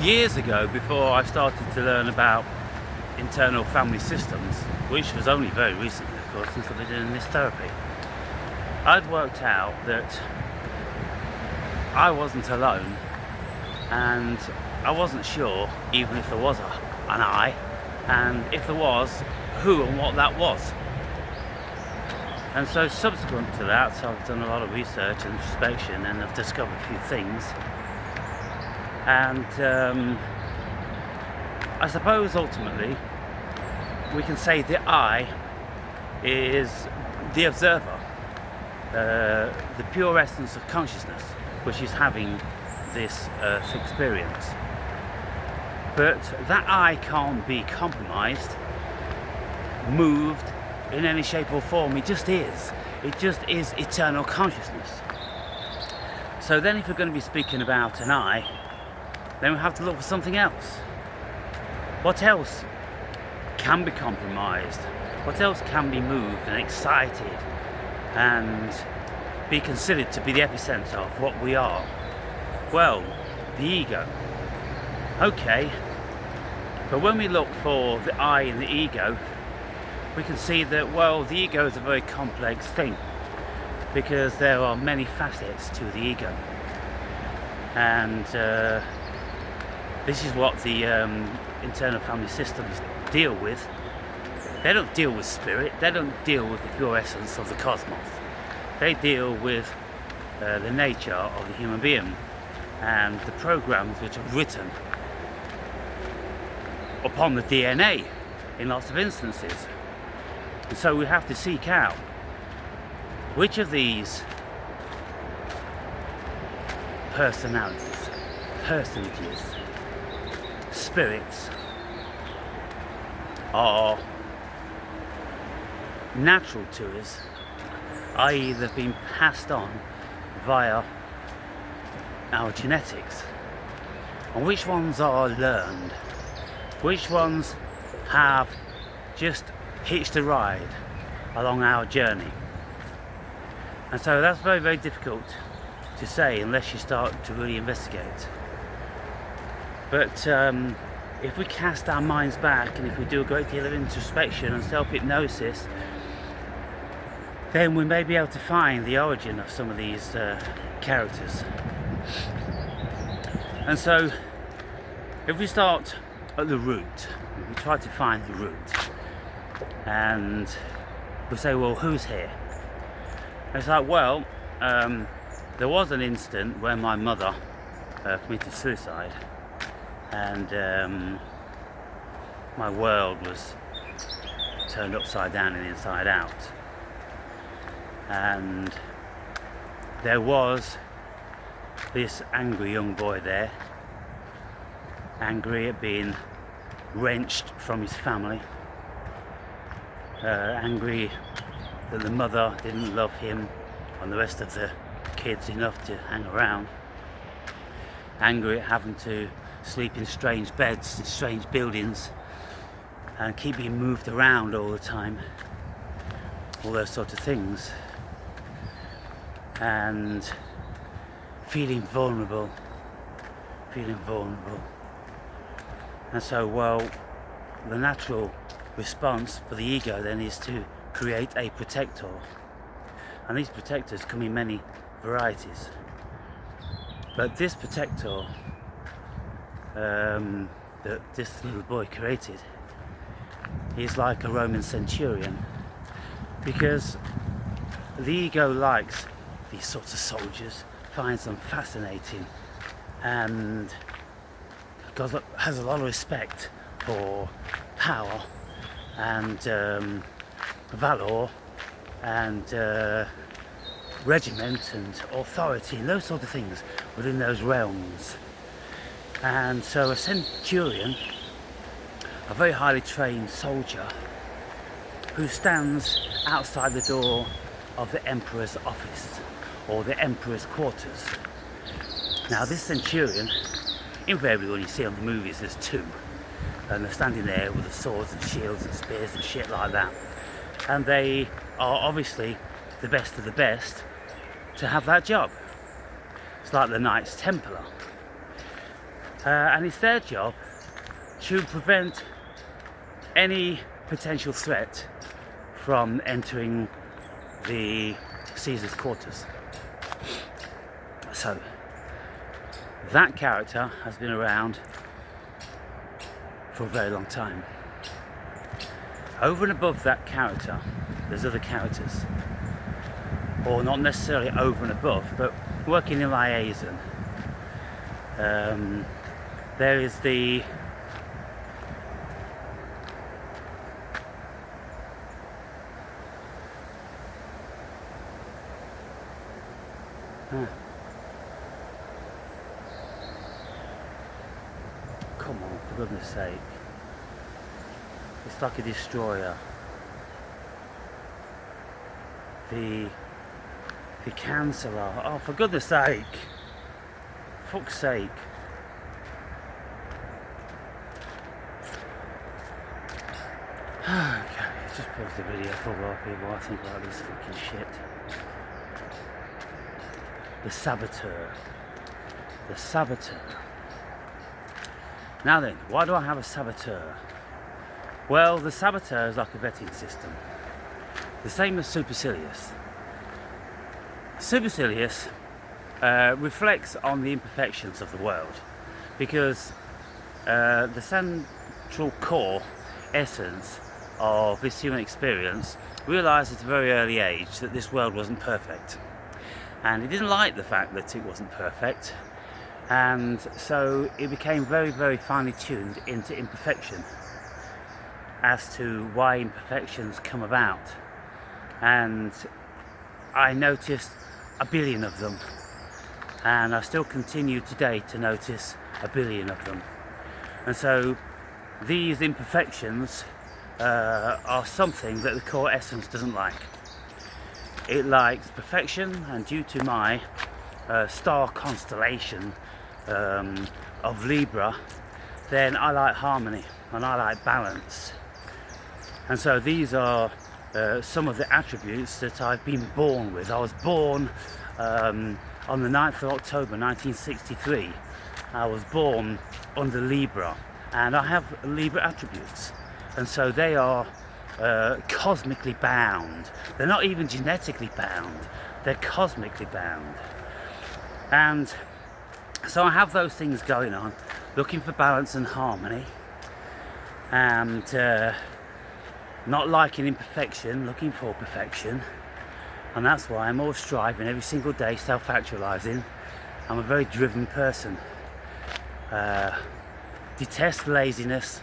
Years ago, before I started to learn about internal family systems, which was only very recently, of course, since I've been doing this therapy, I'd worked out that I wasn't alone, and I wasn't sure even if there was an I, and if there was, who and what that was. And so subsequent to that, I've done a lot of research and introspection, and I've discovered a few things. And I suppose ultimately we can say the I is the observer, the pure essence of consciousness, which is having this earth experience. But that I can't be compromised, moved in any shape or form. It just is. It just is eternal consciousness. So then if we're going to be speaking about an I, then we have to look for something else. What else can be compromised? What else can be moved and excited and be considered to be the epicenter of what we are? Well, the ego. Okay, but when we look for the I in the ego, we can see that, well, the ego is a very complex thing because there are many facets to the ego. And this is what the internal family systems deal with. They don't deal with spirit, they don't deal with the pure essence of the cosmos. They deal with the nature of the human being and the programs which are written upon the DNA in lots of instances. And so we have to seek out which of these personalities, personages, spirits are natural to us, i.e. they've been passed on via our genetics, and which ones are learned, which ones have just hitched a ride along our journey. And so that's very, very difficult to say unless you start to really investigate. But if we cast our minds back and if we do a great deal of introspection and self-hypnosis, then we may be able to find the origin of some of these characters. And so if we start at the root, we try to find the root, and we say, well, who's here? And it's like, well, there was an instant where my mother committed suicide, and my world was turned upside down and inside out, and there was this angry young boy there, angry at being wrenched from his family, angry that the mother didn't love him and the rest of the kids enough to hang around, angry at having to sleep in strange beds in strange buildings and keep being moved around all the time, all those sort of things, and feeling vulnerable. And so, well, the natural response for the ego then is to create a protector, and these protectors come in many varieties. But this protector that this little boy created is like a Roman centurion, because the ego likes these sorts of soldiers, finds them fascinating, and has a lot of respect for power and valor and regiment and authority and those sort of things within those realms. And so a centurion, a very highly trained soldier who stands outside the door of the emperor's office or the emperor's quarters. Now this centurion, invariably when you see on the movies there's two, and they're standing there with the swords and shields and spears and shit like that, and they are obviously the best of the best to have that job. It's like the Knights Templar. and it's their job to prevent any potential threat from entering the Caesar's quarters. So that character has been around for a very long time. Over and above that character, there's other characters, or not necessarily over and above, but working in liaison. There is the come on, for goodness sake. It's like a destroyer. The Chancellor. Oh, for goodness sake. Fuck's sake. Okay, just pause the video for a while, people. I think about this fucking shit. The Saboteur. The Saboteur. Now then, why do I have a Saboteur? Well, the Saboteur is like a vetting system. The same as Supercilious. Supercilious reflects on the imperfections of the world, because the central core essence of this human experience realised at a very early age that this world wasn't perfect, and it didn't like the fact that it wasn't perfect, and so it became very, very finely tuned into imperfection as to why imperfections come about. And I noticed a billion of them, and I still continue today to notice a billion of them. And so these imperfections are something that the core essence doesn't like. It likes perfection, and due to my star constellation of Libra, then I like harmony and I like balance. And so these are some of the attributes that I've been born with. I was born on the 9th of October 1963. I was born under Libra, and I have Libra attributes, and so they are cosmically bound. They're not even genetically bound, they're cosmically bound. And so I have those things going on, looking for balance and harmony, and not liking imperfection, looking for perfection. And that's why I'm always striving every single day, self-actualizing. I'm a very driven person. Detest laziness,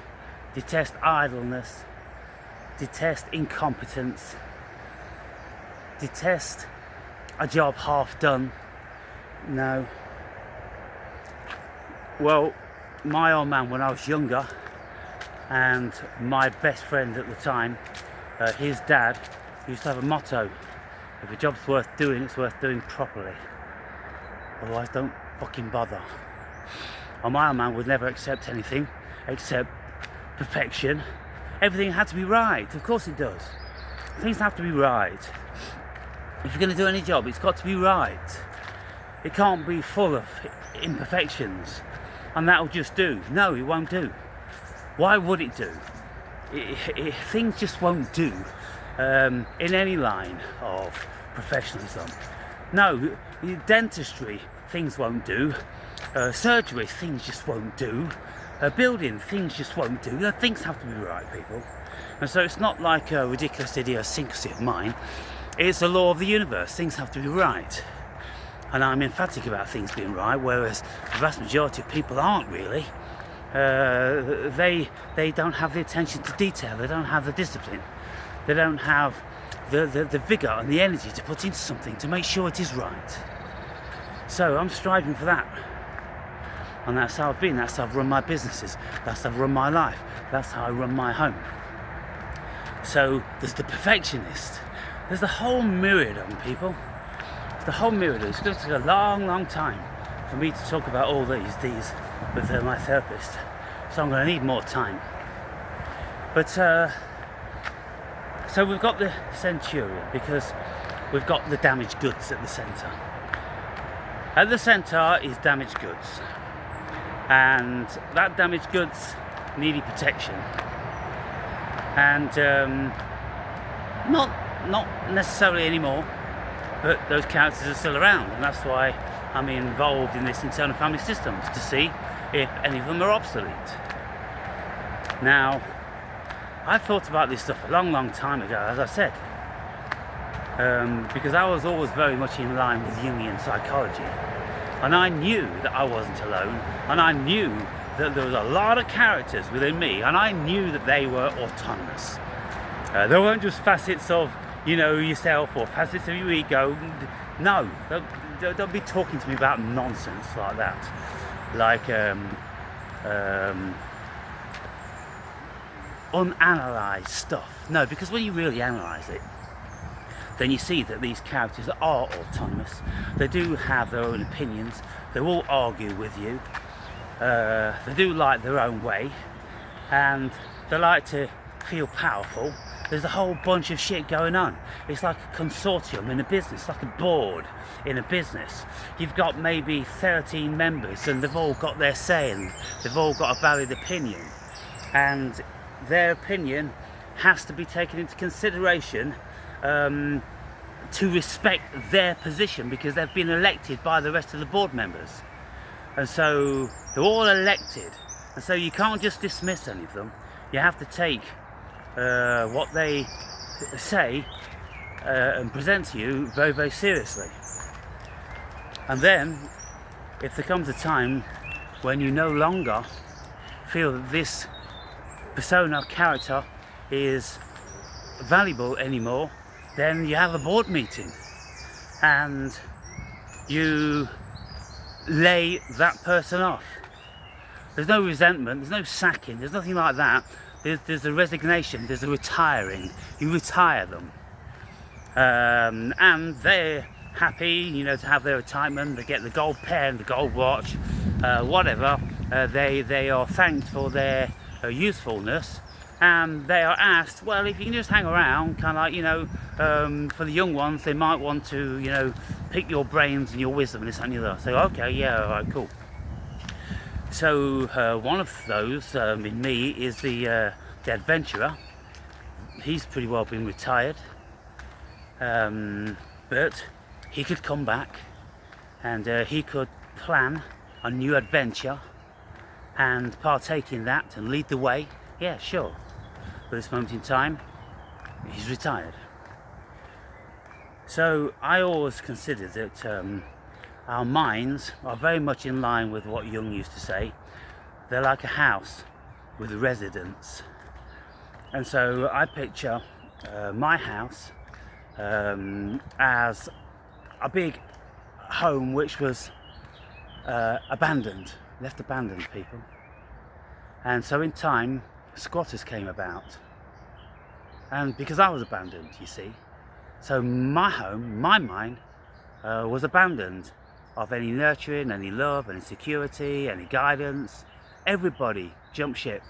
detest idleness, detest incompetence, detest a job half done. No. Well, my old man, when I was younger, and my best friend at the time, his dad used to have a motto: if a job's worth doing, it's worth doing properly, otherwise don't fucking bother. And my old man would never accept anything except perfection. Everything had to be right. Of course it does. Things have to be right. If you're going to do any job, it's got to be right. It can't be full of imperfections and that'll just do. No, it won't do. Why would it do? Things just won't do in any line of professionalism. No, dentistry, things won't do. Surgery, things just won't do. Building, things just won't do. Things have to be right, people. And so it's not like a ridiculous idiosyncrasy of mine. It's a law of the universe. Things have to be right. And I'm emphatic about things being right, whereas the vast majority of people aren't really. They don't have the attention to detail. They don't have the discipline. They don't have the vigour and the energy to put into something to make sure it is right. So I'm striving for that. And that's how I've been. That's how I've run my businesses. That's how I've run my life. That's how I run my home. So there's the perfectionist. There's the whole myriad of them, people. There's the whole myriad. It's going to take a long, long time for me to talk about all these with my therapist. So I'm going to need more time. But so we've got the Centurion because we've got the damaged goods at the centre. At the centre is damaged goods. and that damaged goods needed protection, and not necessarily anymore, but those characters are still around, and that's why I'm involved in this internal family systems, to see if any of them are obsolete. Now, I thought about this stuff a long time ago, as I said, because I was always very much in line with Jungian psychology, and I knew that I wasn't alone, and I knew that there was a lot of characters within me, and I knew that they were autonomous. They weren't just facets of, yourself, or facets of your ego. No, don't be talking to me about nonsense like that, like unanalyzed stuff. No, because when you really analyze it, then you see that these characters are autonomous. They do have their own opinions. They will argue with you. They do like their own way, and they like to feel powerful. There's a whole bunch of shit going on. It's like a consortium in a business, like a board in a business. You've got maybe 13 members, and they've all got their say, and they've all got a valid opinion, and their opinion has to be taken into consideration to respect their position, because they've been elected by the rest of the board members, and so they're all elected, and so you can't just dismiss any of them. You have to take what they say and present to you very seriously. And then, if there comes a time when you no longer feel that this persona character is valuable anymore, then you have a board meeting and you lay that person off. There's no resentment, there's no sacking, there's nothing like that. There's a resignation, there's a retiring. You retire them, and they're happy, to have their retirement. They get the gold pen, the gold watch, whatever. They are thanked for their usefulness, and they are asked, well, if you can just hang around, kind of like, for the young ones, they might want to, pick your brains and your wisdom and this and the other. So, okay, yeah, all right, cool. So one of those in me is the adventurer. He's pretty well been retired, but he could come back, and he could plan a new adventure and partake in that and lead the way. Yeah, sure. But at this moment in time, he's retired. So I always considered that our minds are very much in line with what Jung used to say. They're like a house with residents. And so I picture my house as a big home which was left abandoned, people. And so in time, squatters came about. And because I was abandoned, you see, so my home, my mind, was abandoned of any nurturing, any love, any security, any guidance. Everybody jumped ship,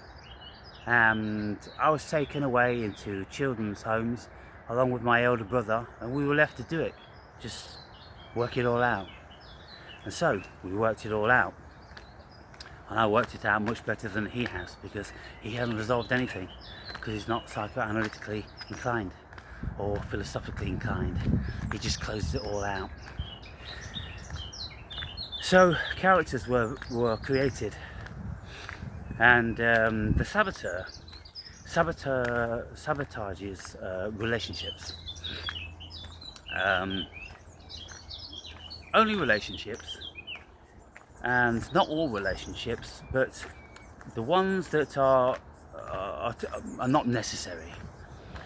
and I was taken away into children's homes along with my elder brother, and we were left to do it, just work it all out. And so we worked it all out, and I worked it out much better than he has, because he hasn't resolved anything, because he's not psychoanalytically inclined or philosophically inclined. He just closes it all out. So characters were created, and the saboteur sabotages relationships. Only relationships, and not all relationships, but the ones that are not necessary.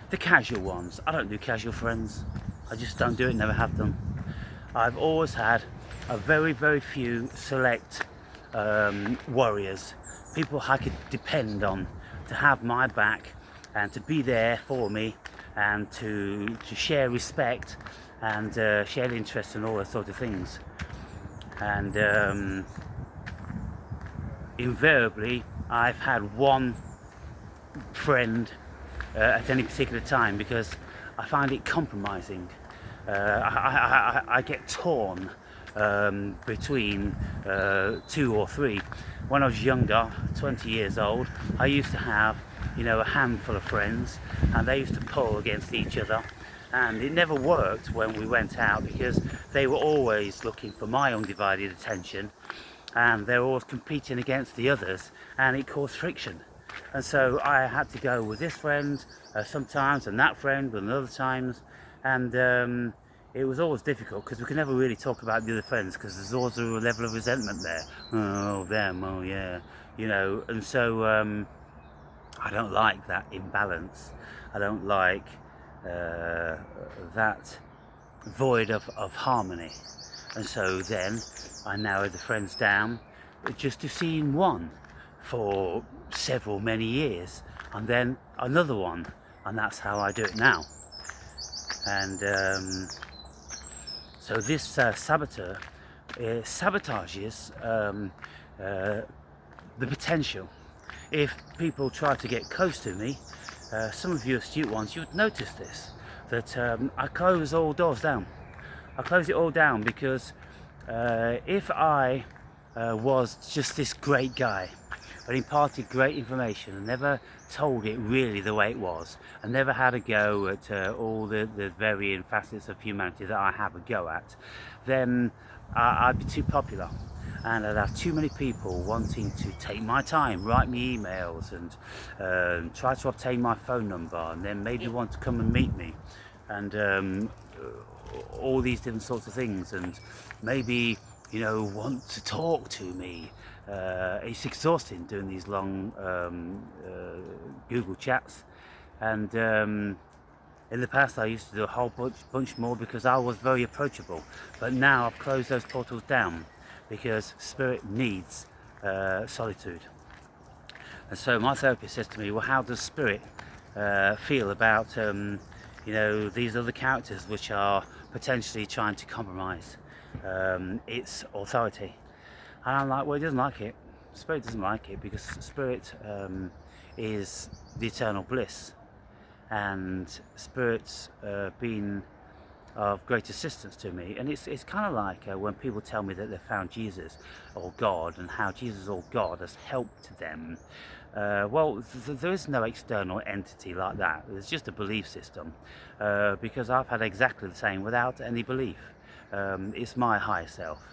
The casual ones. I don't do casual friends. I just don't do it, never have done. I've always had a very few select warriors, people I could depend on to have my back and to be there for me, and to share respect and share interest and all those sort of things. And invariably I've had one friend at any particular time, because I find it compromising. I get torn between two or three, when I was younger, 20 years old, I used to have, a handful of friends, and they used to pull against each other, and it never worked when we went out because they were always looking for my undivided attention, and they were always competing against the others, and it caused friction. And so I had to go with this friend sometimes, and that friend and other times, and it was always difficult because we could never really talk about the other friends because there's always a level of resentment there. Oh, them, oh yeah, and so I don't like that imbalance. I don't like that void of harmony. And so then I narrowed the friends down just to seeing one for many years, and then another one, and that's how I do it now. And so this saboteur sabotages the potential. If people try to get close to me, some of you astute ones, you would notice this, that I close all doors down. I close it all down because if I was just this great guy and imparted great information and never told it really the way it was, and never had a go at all the varying facets of humanity that I have a go at, then I'd be too popular. And I'd have too many people wanting to take my time, write me emails, and try to obtain my phone number, and then maybe want to come and meet me, and all these different sorts of things, and maybe want to talk to me. It's exhausting doing these long Google chats, and in the past I used to do a whole bunch more because I was very approachable, but now I've closed those portals down because spirit needs solitude. And so my therapist says to me, well, how does spirit feel about these other characters which are potentially trying to compromise its authority? And I'm like, well, it doesn't like it. Spirit doesn't like it because spirit is the eternal bliss, and spirit's been of great assistance to me. And it's kind of like when people tell me that they've found Jesus or God, and how Jesus or God has helped them. Well, there is no external entity like that. There's just a belief system, because I've had exactly the same without any belief. It's my higher self.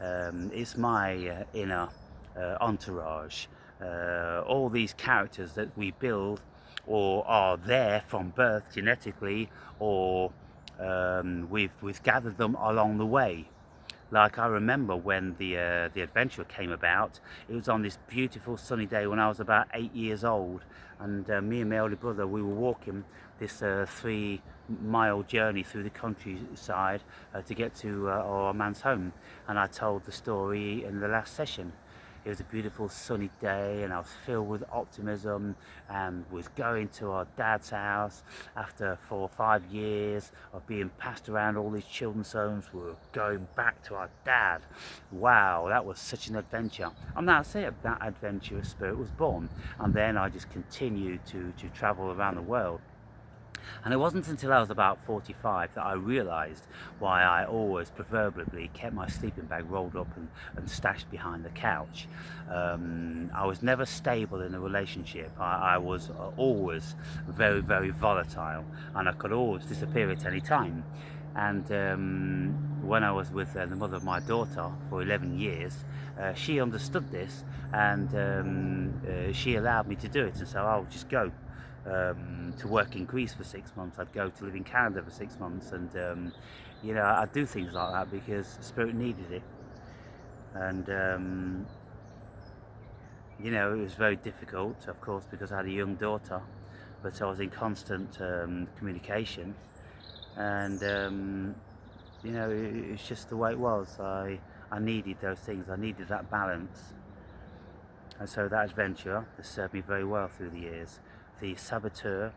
It's my inner entourage. All these characters that we build or are there from birth genetically, or we've gathered them along the way. Like I remember when the adventure came about, it was on this beautiful sunny day when I was about 8 years old, and me and my older brother, we were walking this 3-mile journey through the countryside to get to our man's home, and I told the story in the last session. It was a beautiful sunny day, and I was filled with optimism, and was going to our dad's house after 4 or 5 years of being passed around all these children's homes. We were going back to our dad. Wow, that was such an adventure. And that's it, that adventurous spirit was born. And then I just continued to travel around the world. And it wasn't until I was about 45 that I realised why I always proverbially kept my sleeping bag rolled up and stashed behind the couch. I was never stable in a relationship. I was always very, very volatile, and I could always disappear at any time. And when I was with the mother of my daughter for 11 years, she understood this, and she allowed me to do it. And so I would just go to work in Greece for 6 months. I'd go to live in Canada for 6 months, and I'd do things like that because spirit needed it. And it was very difficult, of course, because I had a young daughter, but I was in constant communication, and it's just the way it was. I needed those things. I needed that balance. And so that adventure has served me very well through the years. The saboteur,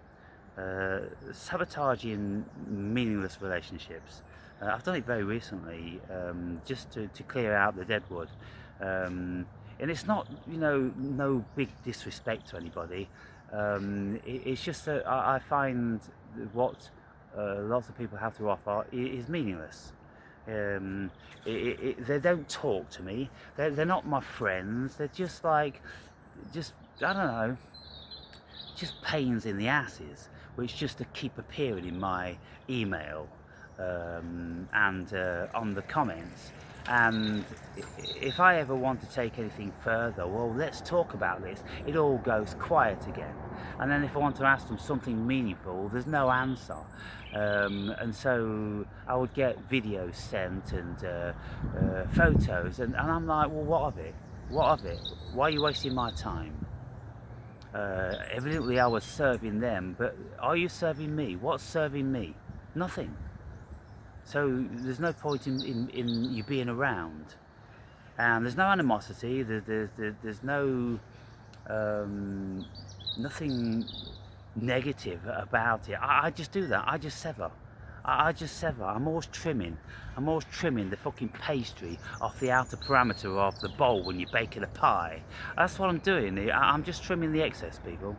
sabotaging meaningless relationships. I've done it very recently, just to clear out the deadwood. And it's not, no big disrespect to anybody. It's just that I find what lots of people have to offer is meaningless. They don't talk to me. They're not my friends. They're just like, just I don't know, just pains in the asses, which just to keep appearing in my email and on the comments. And if I ever want to take anything further, well, let's talk about this, it all goes quiet again. And then if I want to ask them something meaningful, there's no answer. And so I would get videos sent and photos, and I'm like, well, what of it? What of it? Why are you wasting my time? Evidently I was serving them, but are you serving me? What's serving me? Nothing. So there's no point in you being around, and there's no animosity. There's no nothing negative about it. I just do that. I just sever. I just sever. I'm always trimming the fucking pastry off the outer parameter of the bowl when you're baking a pie. That's what I'm doing. I'm just trimming the excess, people,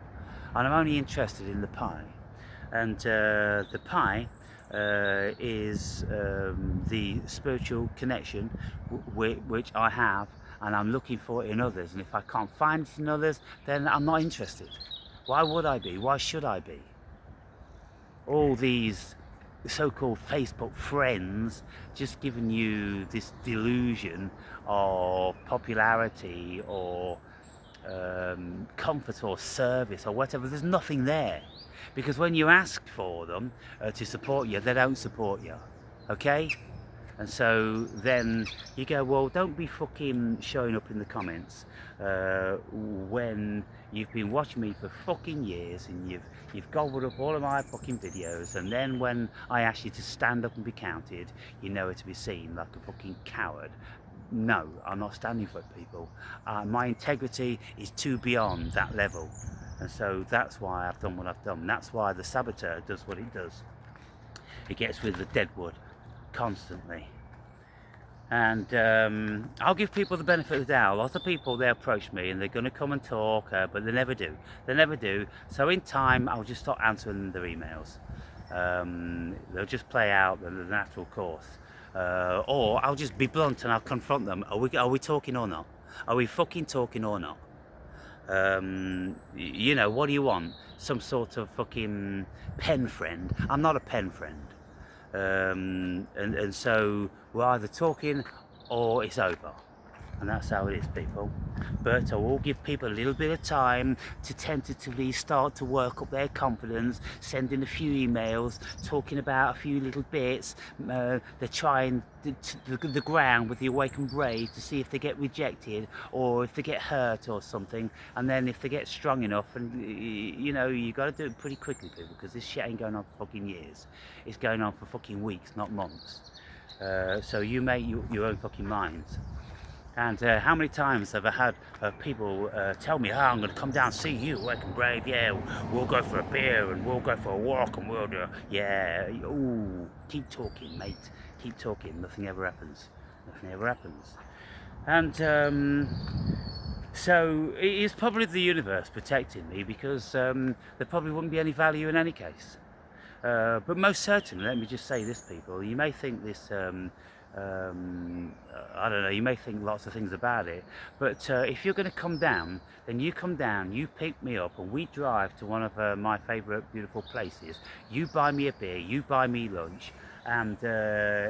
and I'm only interested in the pie. And the pie is the spiritual connection which I have, and I'm looking for it in others. And if I can't find it in others, then I'm not interested. Why would I be? Why should I be? All these so-called Facebook friends just giving you this delusion of popularity or comfort or service or whatever. There's nothing there, because when you ask for them to support you, they don't support you, okay? And so then you go, well, don't be fucking showing up in the comments when you've been watching me for fucking years and you've gobbled up all of my fucking videos, and then when I ask you to stand up and be counted, you know it to be seen like a fucking coward. No, I'm not standing for it, people. My integrity is too beyond that level, and so that's why I've done what I've done. That's why the saboteur does what he does. He gets rid of the dead wood constantly. And I'll give people the benefit of the doubt. Lots of people, they approach me and they're going to come and talk, but they never do. They never do. So in time, I'll just stop answering their emails. They'll just play out the natural course. Or I'll just be blunt and I'll confront them. Are we talking or not? Are we fucking talking or not? You know, what do you want? Some sort of fucking pen friend? I'm not a pen friend. And so we're either talking or it's over, and that's how it is, people. But I will give people a little bit of time to tentatively start to work up their confidence, sending a few emails, talking about a few little bits. They're trying the ground with the awakened brave to see if they get rejected or if they get hurt or something. And then if they get strong enough, and you know, you got to do it pretty quickly, people, because this shit ain't going on for fucking years. It's going on for fucking weeks, not months. So you make your own fucking minds. And how many times have I had people tell me, I'm going to come down and see you, Awakened Brave, yeah, we'll go for a beer and we'll go for a walk and we'll do, yeah, ooh, keep talking, mate, keep talking, nothing ever happens, nothing ever happens. And so it is probably the universe protecting me, because there probably wouldn't be any value in any case. But most certainly, let me just say this, people, you may think this, I don't know, you may think lots of things about it, but if you're going to come down, then you come down, you pick me up, and we drive to one of my favourite beautiful places. You buy me a beer, you buy me lunch, and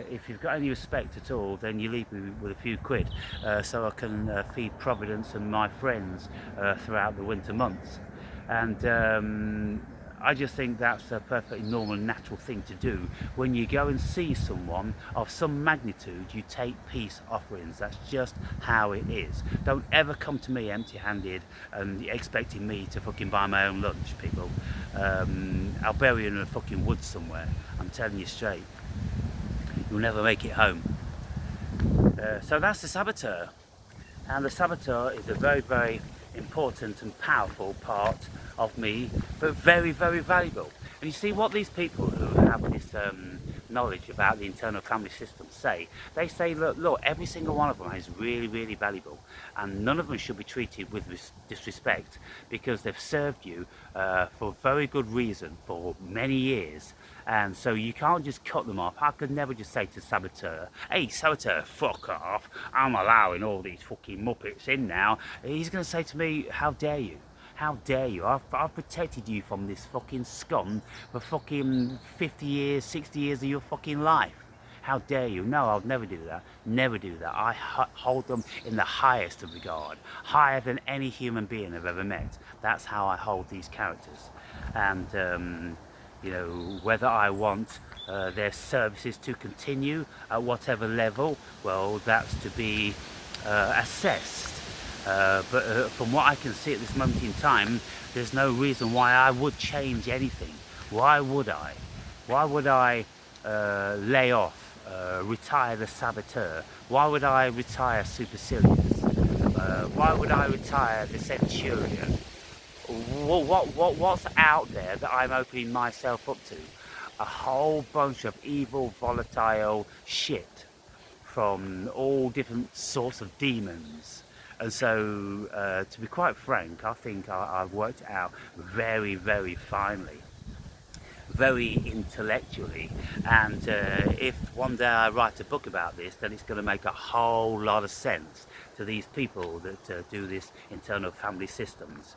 if you've got any respect at all, then you leave me with a few quid so I can feed Providence and my friends throughout the winter months. And I just think that's a perfectly normal, natural thing to do. When you go and see someone of some magnitude, you take peace offerings. That's just how it is. Don't ever come to me empty-handed and expecting me to fucking buy my own lunch, people. I'll bury you in the fucking woods somewhere. I'm telling you straight. You'll never make it home. So that's the saboteur. And the saboteur is a very, very important and powerful part of me, but very, very valuable. And you see, what these people who have this knowledge about the internal family system say. They say, look, every single one of them is really, really valuable, and none of them should be treated with disrespect, because they've served you for very good reason for many years. And so you can't just cut them off. I could never just say to Saboteur, hey Saboteur, fuck off, I'm allowing all these fucking muppets in now. He's going to say to me, how dare you? How dare you? I've protected you from this fucking scum for fucking 50 years, 60 years of your fucking life. How dare you? No, I'll never do that. Never do that. I hold them in the highest of regard, higher than any human being I've ever met. That's how I hold these characters. And you know, whether I want their services to continue at whatever level, well, that's to be assessed. But from what I can see at this moment in time, there's no reason why I would change anything. Why would I? Why would I lay off, retire the Saboteur? Why would I retire Supercilious? Why would I retire the Centurion? What's out there that I'm opening myself up to? A whole bunch of evil, volatile shit from all different sorts of demons. And so, to be quite frank, I think I've worked it out very, very finely, very intellectually. And if one day I write a book about this, then it's going to make a whole lot of sense to these people that do this internal family systems.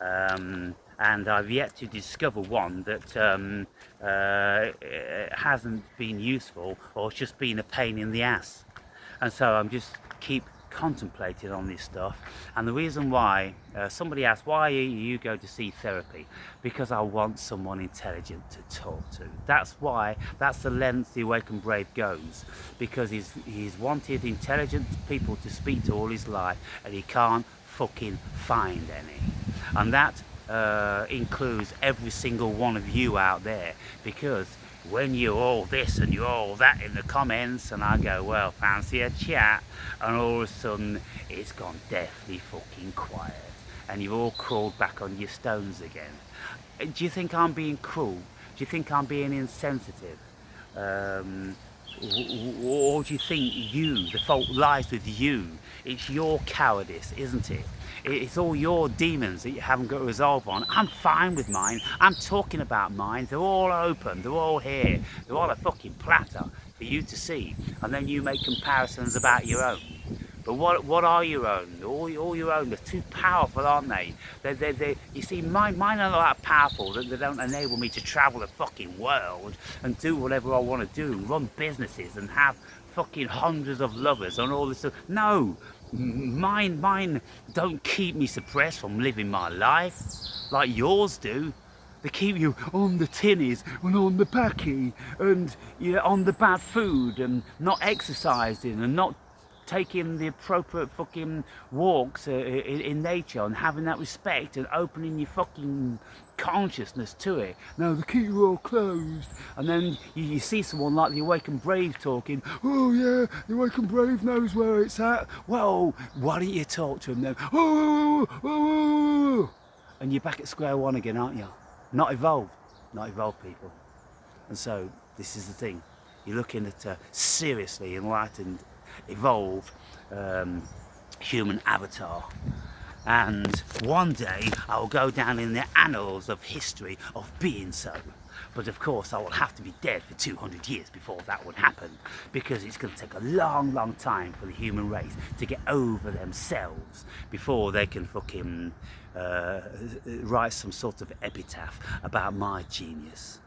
And I've yet to discover one that hasn't been useful, or it's just been a pain in the ass. And so I'm just keep contemplating on this stuff. And the reason why, somebody asked, why you go to see therapy? Because I want someone intelligent to talk to. That's why, that's the length the Awakened Brave goes, because he's wanted intelligent people to speak to all his life, and he can't fucking find any. And that includes every single one of you out there, because when you're all this and you're all that in the comments, and I go, well, fancy a chat, and all of a sudden it's gone deathly fucking quiet, and you've all crawled back on your stones again. Do you think I'm being cruel? Do you think I'm being insensitive? Or do you think the fault lies with you? It's your cowardice, isn't it? It's all your demons that you haven't got to resolve on. I'm fine with mine. I'm talking about mine. They're all open. They're all here. They're all a fucking platter for you to see. And then you make comparisons about your own. But what are your own? All your own. They're too powerful, aren't they? You see, mine are not that powerful that they don't enable me to travel the fucking world and do whatever I want to do, run businesses and have fucking hundreds of lovers and all this stuff. No, mine don't keep me suppressed from living my life like yours do. They keep you on the tinnies and on the packy and on the bad food and not exercising and not taking the appropriate fucking walks in nature and having that respect and opening your fucking consciousness to it. No, they keep you all closed. And then you see someone like the Awakened Brave talking, oh yeah, the Awakened Brave knows where it's at. Well, why don't you talk to him then? Oh, and you're back at square one again, aren't you? Not evolved people. And so this is the thing. You're looking at a seriously enlightened, evolved human avatar, and one day I will go down in the annals of history of being so. But of course I will have to be dead for 200 years before that would happen, because it's going to take a long time for the human race to get over themselves before they can fucking write some sort of epitaph about my genius.